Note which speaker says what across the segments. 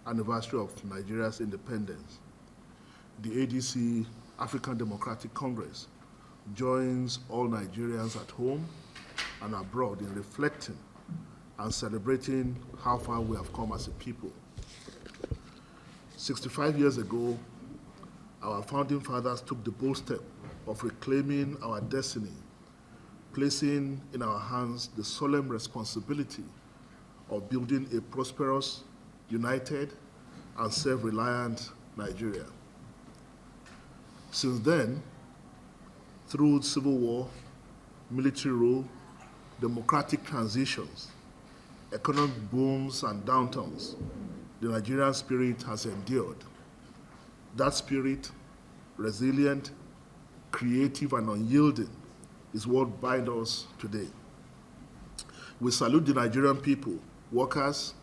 Speaker 1: anniversary of Nigeria's independence, the ADC, African Democratic Congress, joins all Nigerians at home and abroad in reflecting and celebrating how far we have come as a people. 65 years ago, our founding fathers took the bold step of reclaiming our destiny, placing in our hands the solemn responsibility of building a prosperous, united, and self-reliant Nigeria. Since then, through civil war, military rule, democratic transitions, economic booms and downturns, the Nigerian spirit has endured. That spirit, resilient, creative, and unyielding, is what binds us today. We salute the Nigerian people, workers,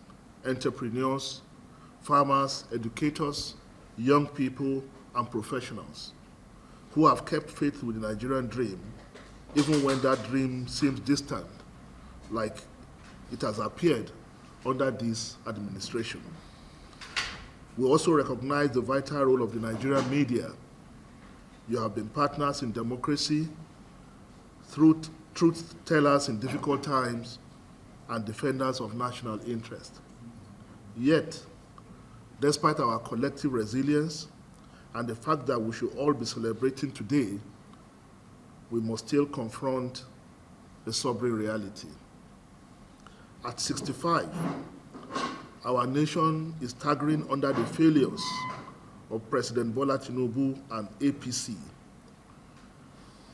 Speaker 1: entrepreneurs, farmers, educators, young people, and professionals who have kept faith with the Nigerian dream, even when that dream seems distant, like it has appeared under this administration. We also recognize the vital role of the Nigerian media. You have been partners in democracy, truth tellers in difficult times, and defenders of national interest. Yet, despite our collective resilience and the fact that we should all be celebrating today, we must still confront the sobering reality. At 65, our nation is staggering under the failures of President Bola Tinubu and APC.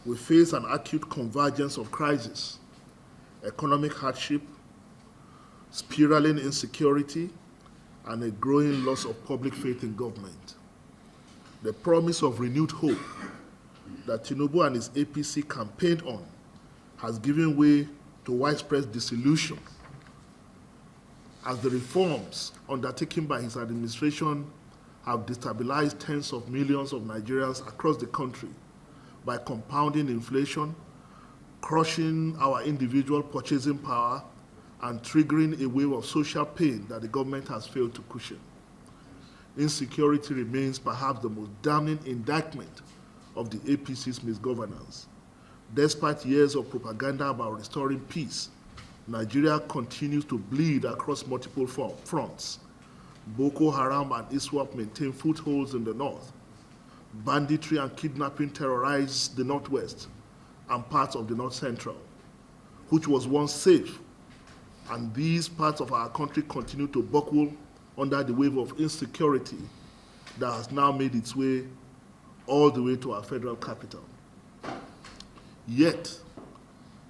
Speaker 1: We face an acute convergence of crises, economic hardship, spiraling insecurity, and a growing loss of public faith in government. The promise of renewed hope that Tinubu and his APC campaigned on has given way to widespread disillusion as the reforms undertaken by his administration have destabilized tens of millions of Nigerians across the country by compounding inflation, crushing our individual purchasing power, and triggering a wave of social pain that the government has failed to cushion. Insecurity remains perhaps the most damning indictment of the APC's misgovernance. Despite years of propaganda about restoring peace, Nigeria continues to bleed across multiple fronts. Boko Haram and ISWAP maintain footholds in the north. Banditry and kidnapping terrorize the northwest and parts of the north central, which was once safe. And these parts of our country continue to buckle under the wave of insecurity that has now made its way all the way to our federal capital. Yet,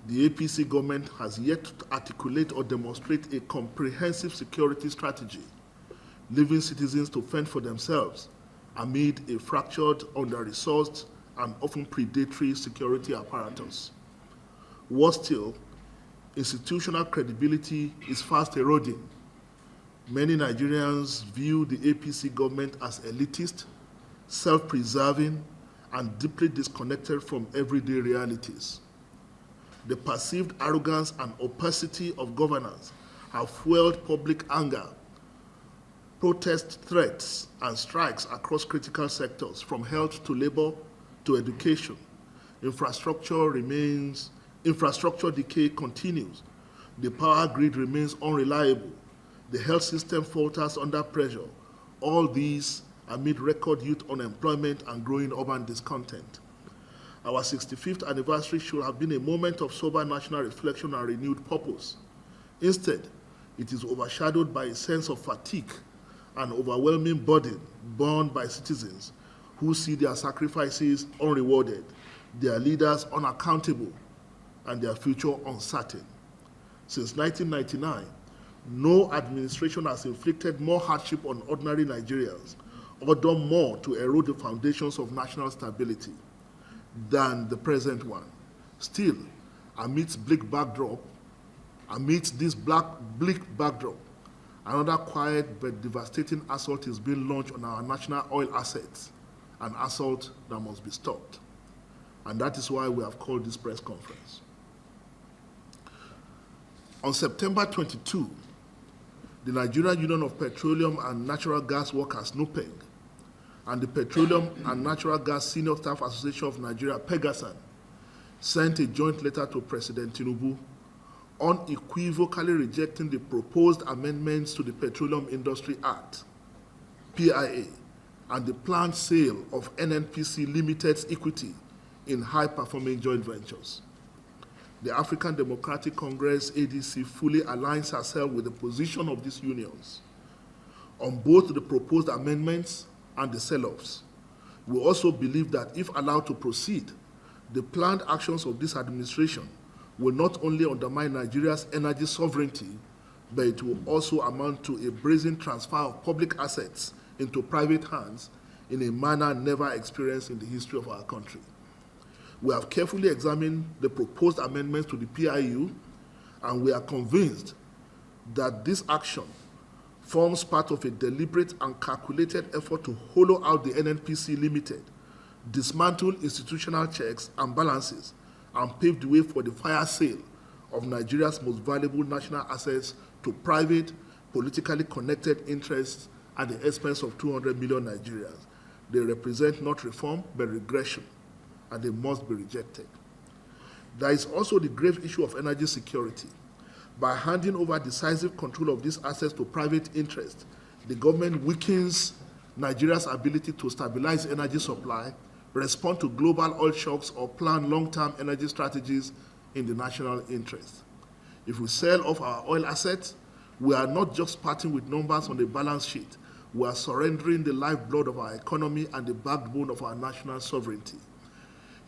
Speaker 1: the APC government has yet to articulate or demonstrate a comprehensive security strategy, leaving citizens to fend for themselves amid a fractured, under-resourced, and often predatory security apparatus. Worse still, institutional credibility is fast eroding. Many Nigerians view the APC government as elitist, self-preserving, and deeply disconnected from everyday realities. The perceived arrogance and opacity of governance have fueled public anger, protest threats, and strikes across critical sectors, from health to labor to education. Infrastructure decay continues. The power grid remains unreliable. The health system falters under pressure. All these amid record youth unemployment and growing urban discontent. Our 65th anniversary should have been a moment of sober national reflection and renewed purpose. Instead, it is overshadowed by a sense of fatigue and overwhelming burden borne by citizens who see their sacrifices unrewarded, their leaders unaccountable, and their future uncertain. Since 1999, no administration has inflicted more hardship on ordinary Nigerians or done more to erode the foundations of national stability than the present one. Still, amidst this bleak backdrop, another quiet but devastating assault is being launched on our national oil assets, an assault that must be stopped. And that is why we have called this press conference. On September 22, the Nigerian Union of Petroleum and Natural Gas Workers, NUPEG, and the Petroleum and Natural Gas Senior Staff Association of Nigeria, PEGASAN, sent a joint letter to President Tinubu unequivocally rejecting the proposed amendments to the Petroleum Industry Act, PIA, and the planned sale of NNPC Limited's equity in high-performing joint ventures. The African Democratic Congress, ADC, fully aligns herself with the position of these unions on both the proposed amendments and the sell-offs. We also believe that if allowed to proceed, the planned actions of this administration will not only undermine Nigeria's energy sovereignty, but it will also amount to a brazen transfer of public assets into private hands in a manner never experienced in the history of our country. We have carefully examined the proposed amendments to the PIU, and we are convinced that this action forms part of a deliberate and calculated effort to hollow out the NNPC Limited, dismantle institutional checks and balances, and pave the way for the fire sale of Nigeria's most valuable national assets to private, politically connected interests at the expense of 200 million Nigerians. They represent not reform, but regression, and they must be rejected. There is also the grave issue of energy security. By handing over decisive control of these assets to private interests, the government weakens Nigeria's ability to stabilize energy supply, respond to global oil shocks, or plan long-term energy strategies in the national interest. If we sell off our oil assets, we are not just parting with numbers on the balance sheet, we are surrendering the lifeblood of our economy and the backbone of our national sovereignty.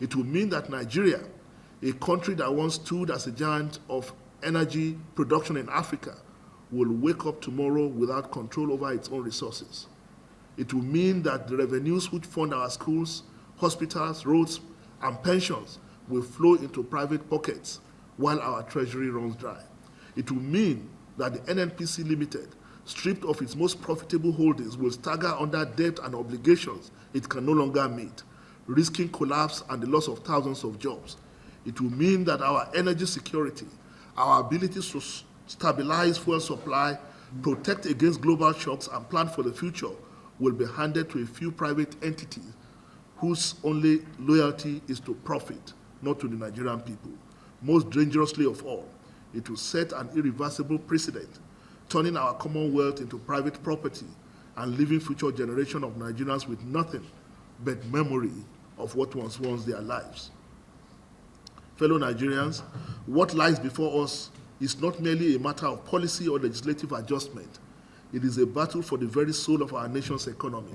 Speaker 1: It will mean that Nigeria, a country that once stood as a giant of energy production in Africa, will wake up tomorrow without control over its own resources. It will mean that the revenues which fund our schools, hospitals, roads, and pensions will flow into private pockets while our treasury runs dry. It will mean that the NNPC Limited, stripped of its most profitable holdings, will stagger under debt and obligations it can no longer meet, risking collapse and the loss of thousands of jobs. It will mean that our energy security, our ability to stabilize fuel supply, protect against global shocks, and plan for the future will be handed to a few private entities whose only loyalty is to profit, not to the Nigerian people. Most dangerously of all, it will set an irreversible precedent, turning our commonwealth into private property and leaving future generations of Nigerians with nothing but memory of what once was their lives. Fellow Nigerians, what lies before us is not merely a matter of policy or legislative adjustment. It is a battle for the very soul of our nation's economy.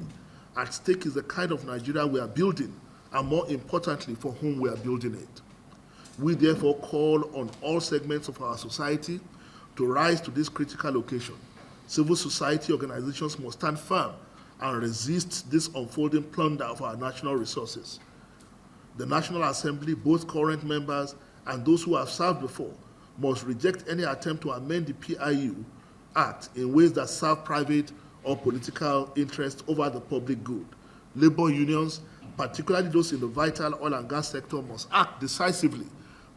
Speaker 1: At stake is the kind of Nigeria we are building, and more importantly, for whom we are building it. We therefore call on all segments of our society to rise to this critical occasion. Civil society organizations must stand firm and resist this unfolding plunder of our national resources. The National Assembly, both current members and those who have served before, must reject any attempt to amend the PIU Act in ways that serve private or political interests over the public good. Labor unions, particularly those in the vital oil and gas sector, must act decisively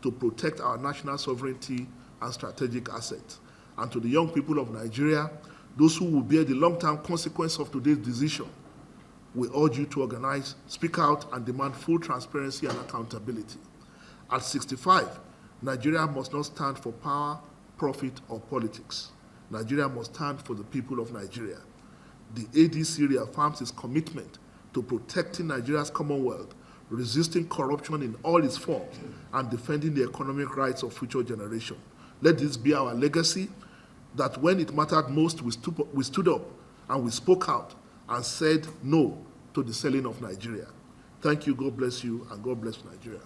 Speaker 1: to protect our national sovereignty and strategic assets. And to the young people of Nigeria, those who will bear the long-term consequence of today's decision, we urge you to organize, speak out, and demand full transparency and accountability. At 65, Nigeria must not stand for power, profit, or politics. Nigeria must stand for the people of Nigeria. The ADC reaffirms its commitment to protecting Nigeria's commonwealth, resisting corruption in all its forms, and defending the economic rights of future generations. Let this be our legacy, that when it mattered most, we stood up and we spoke out and said no to the selling of Nigeria. Thank you, God bless you, and God bless Nigeria.